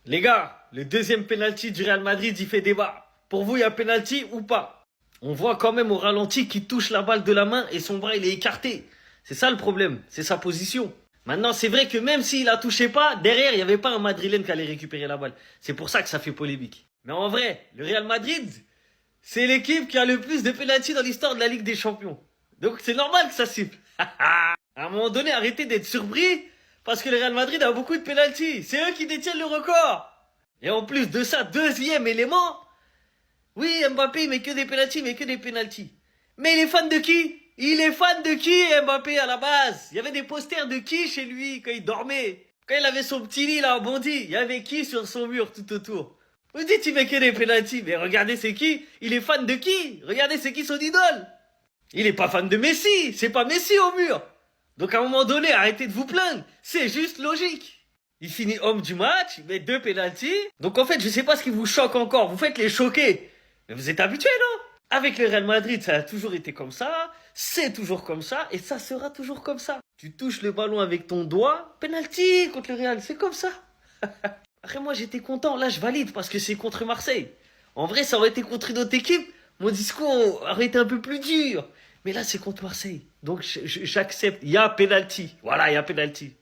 Les gars, le deuxième penalty du Real Madrid, il fait débat. Pour vous, il y a penalty ou pas? On voit quand même au ralenti qu'il touche la balle de la main et son bras, il est écarté. C'est ça le problème, c'est sa position. Maintenant, c'est vrai que même s'il la touchait pas, derrière, il n'y avait pas un Madrilène qui allait récupérer la balle. C'est pour ça que ça fait polémique. Mais en vrai, le Real Madrid, c'est l'équipe qui a le plus de penalty dans l'histoire de la Ligue des Champions. Donc c'est normal que ça siffle. À un moment donné, arrêtez d'être surpris parce que le Real Madrid a beaucoup de penalty. C'est eux qui détiennent le record. Et en plus de ça, deuxième élément, oui, Mbappé, il met que des penalty, mais que des penalty. Mais il est fan de qui? Il est fan de qui, Mbappé, à la base? Il y avait des posters de qui chez lui quand il dormait? Quand il avait son petit lit là, en bondi, il y avait qui sur son mur tout autour? Vous dites il met que des penalty, mais regardez c'est qui? Il est fan de qui? Regardez c'est qui son idole? Il est pas fan de Messi, c'est pas Messi au mur. Donc à un moment donné, arrêtez de vous plaindre, c'est juste logique. Il finit homme du match, il met 2 pénaltys. Donc en fait, je sais pas ce qui vous choque encore, vous faites les choquer. Mais vous êtes habitués, non? Avec le Real Madrid, ça a toujours été comme ça, c'est toujours comme ça, et ça sera toujours comme ça. Tu touches le ballon avec ton doigt, penalty contre le Real, c'est comme ça. Après moi j'étais content, là je valide parce que c'est contre Marseille. En vrai ça aurait été contre une autre équipe, mon discours aurait été un peu plus dur. Mais là c'est contre Marseille, donc j'accepte, il y a penalty, voilà il y a penalty.